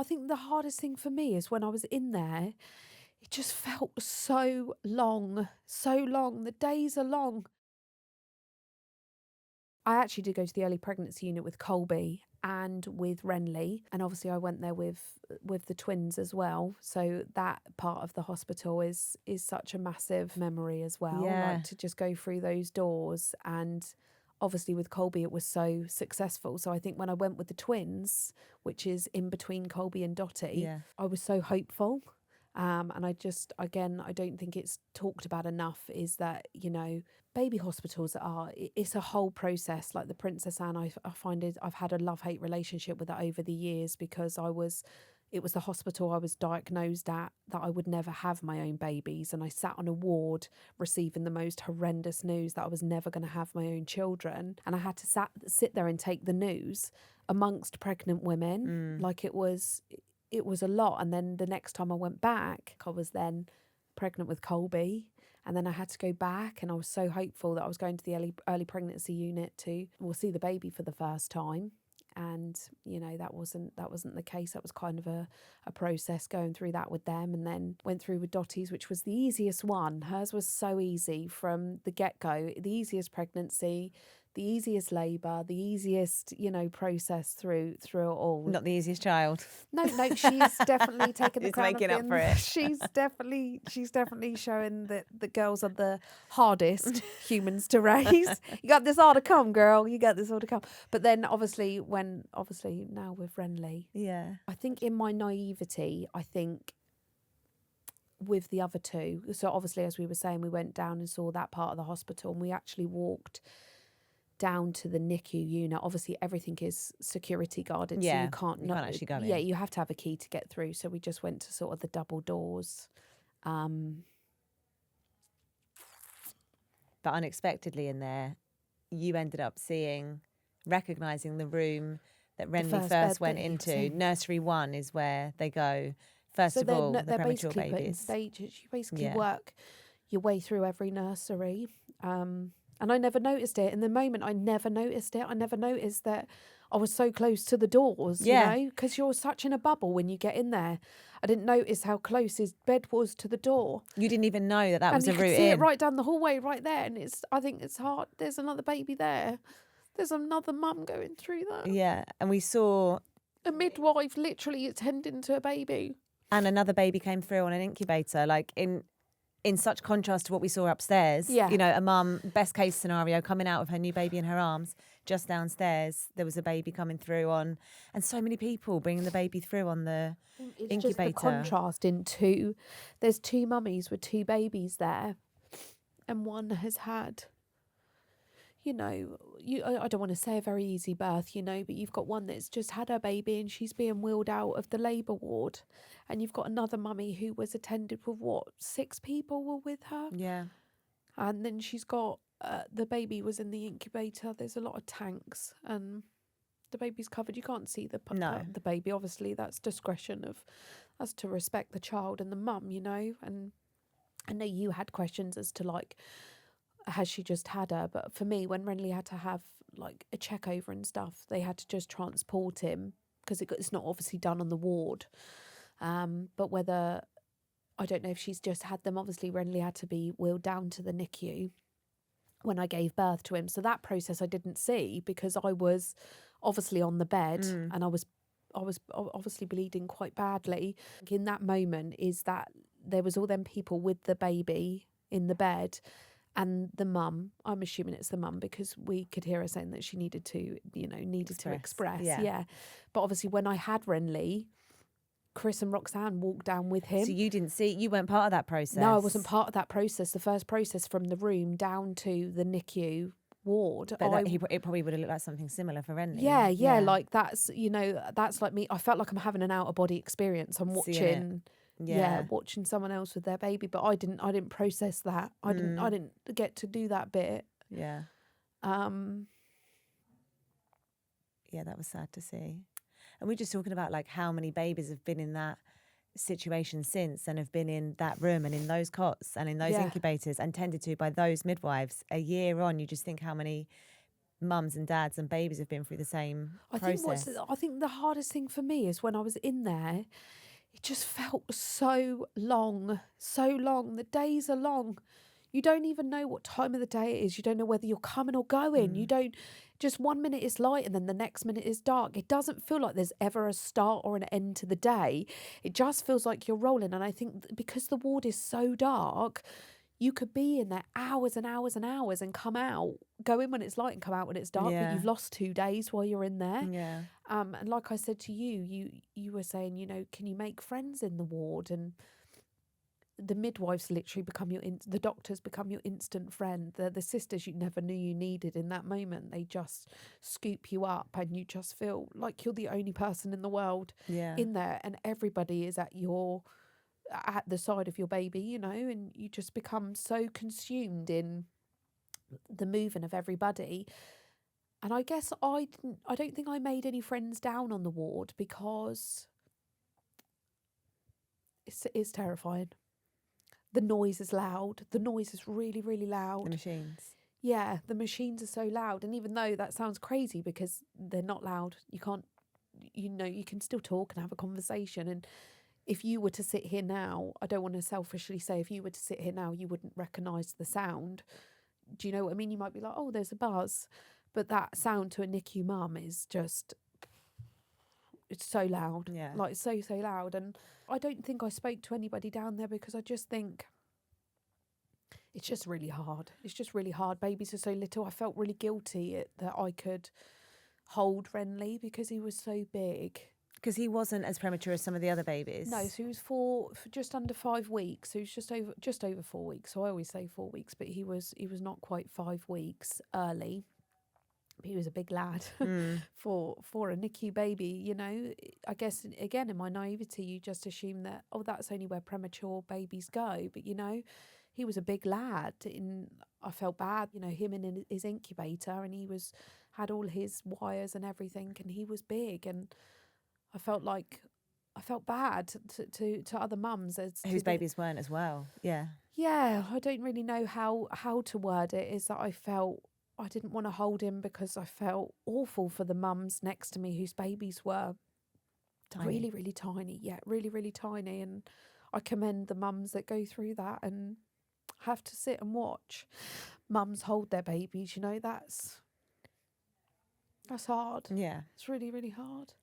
I think the hardest thing for me is when I was in there, it just felt so long, so long. The days are long. I actually did go to the early pregnancy unit with Colby and with Renley, and obviously I went there with the twins as well. So that part of the hospital is such a massive memory as well. Yeah. Like to just go through those doors, and obviously with Colby it was so successful. So I think when I went with the twins, which is in between Colby and Dottie, I was so hopeful. And I just, again, I don't think it's talked about enough, is that, you know, baby hospitals it's a whole process. Like the Princess Anne, I find I've had a love-hate relationship with it over the years, because it was the hospital I was diagnosed at that I would never have my own babies. And I sat on a ward receiving the most horrendous news that I was never going to have my own children. And I had to sit there and take the news amongst pregnant women. Like it was a lot. And then the next time I went back, I was then pregnant with Colby. And then I had to go back, and I was so hopeful that I was going to the early pregnancy unit to see the baby for the first time. And, you know, that wasn't the case. That was kind of a process going through that with them, and then went through with Dottie's, which was the easiest one. Hers was so easy from the get-go. The easiest pregnancy, the easiest labour, the easiest, you know, process through it all. Not the easiest child. No, she's definitely taken the Just crown making of up for it. She's definitely showing that the girls are the hardest humans to raise. You got this all to come, girl. You got this all to come. But then obviously now with Renley, I think in my naivety, I think with the other two, so obviously as we were saying, we went down and saw that part of the hospital, and we actually walked down to the NICU unit. Obviously everything is security guarded, so you can't actually go in. Yeah, you have to have a key to get through. So we just went to sort of the double doors. But unexpectedly in there, you ended up recognising the room that Renley first went into. Nursery 1 is where they go. First of all, the premature basically put in babies. stages. You basically work your way through every nursery. And I never noticed it. In the moment, I never noticed it. I never noticed that I was so close to the doors, you know, because you're such in a bubble when you get in there. I didn't notice how close his bed was to the door. You didn't even know that was a route in. And you could see it right down the hallway right there. And I think it's hard. There's another baby there. There's another mum going through that. Yeah, and we saw a midwife literally attending to a baby. And another baby came through on an incubator, like in such contrast to what we saw upstairs. You know, a mum, best case scenario, coming out of her new baby in her arms. Just downstairs, there was a baby coming through and so many people bringing the baby through on the incubator. Just the contrast there's two mummies with two babies there, and one has had, you know, I don't want to say a very easy birth, you know, but you've got one that's just had her baby and she's being wheeled out of the labour ward. And you've got another mummy who was attended with 6 people were with her? Yeah. And then she's got, the baby was in the incubator. There's a lot of tanks and the baby's covered. You can't see the baby. Obviously, that's discretion of us to respect the child and the mum, you know. And I know you had questions as to, like, has she just had her? But for me, when Renley had to have like a check over and stuff, they had to just transport him because it's not obviously done on the ward. But whether, I don't know if she's just had them. Obviously, Renley had to be wheeled down to the NICU when I gave birth to him. So that process I didn't see because I was obviously on the bed and I was obviously bleeding quite badly. In that moment is that there was all them people with the baby in the bed. And the mum, I'm assuming it's the mum because we could hear her saying that she needed to express. Yeah. But obviously when I had Renley, Chris and Roxanne walked down with him. So you weren't part of that process? No, I wasn't part of that process. The first process from the room down to the NICU ward. But it probably would have looked like something similar for Renley. Yeah. Like that's, you know, that's like me. I felt like I'm having an out of body experience. I'm watching... watching someone else with their baby, but I didn't process that. I didn't get to do that bit. Yeah, that was sad to see. And we're just talking about like how many babies have been in that situation since and have been in that room and in those cots and in those incubators and tended to by those midwives. A year on, you just think how many mums and dads and babies have been through the same process. I think the hardest thing for me is when I was in there, it just felt so long, so long. The days are long. You don't even know what time of the day it is. You don't know whether you're coming or going. You don't, just 1 minute is light and then the next minute is dark. It doesn't feel like there's ever a start or an end to the day. It just feels like you're rolling. And I think because the ward is so dark, you could be in there hours and hours and hours and come out, go in when it's light and come out when it's dark, but you've lost 2 days while you're in there. Yeah. And like I said to you were saying, you know, can you make friends in the ward? And the midwives literally become the doctors become your instant friend. The sisters you never knew you needed in that moment. They just scoop you up and you just feel like you're the only person in the world in there, and everybody is at the side of your baby, you know, and you just become so consumed in the moving of everybody. And I guess I don't think I made any friends down on the ward because it's terrifying. The noise is loud. The noise is really, really loud. The machines. Yeah, the machines are so loud. And even though that sounds crazy because they're not loud, you can't, you know, you can still talk and have a conversation. And if you were to sit here now, I don't want to selfishly say, if you were to sit here now, you wouldn't recognise the sound. Do you know what I mean? You might be like, oh, there's a buzz. But that sound to a NICU mum is just, it's so loud. Yeah. Like so loud. And I don't think I spoke to anybody down there because I just think it's just really hard. It's just really hard. Babies are so little. I felt really guilty that I could hold Renley because he was so big. Because he wasn't as premature as some of the other babies. No, so he was for just under 5 weeks. So he was just over 4 weeks. So I always say 4 weeks, but he was not quite 5 weeks early. But he was a big lad for a NICU baby. You know, I guess again in my naivety, you just assume that that's only where premature babies go. But you know, he was a big lad. I felt bad, you know, him in his incubator, and he had all his wires and everything, and he was big and. I felt bad to other mums whose babies weren't as well. Yeah. Yeah, I don't really know how to word it. Is that I felt I didn't want to hold him because I felt awful for the mums next to me whose babies were tiny. Really, really tiny. Yeah, really, really tiny. And I commend the mums that go through that and have to sit and watch mums hold their babies. You know, that's hard. Yeah. It's really, really hard.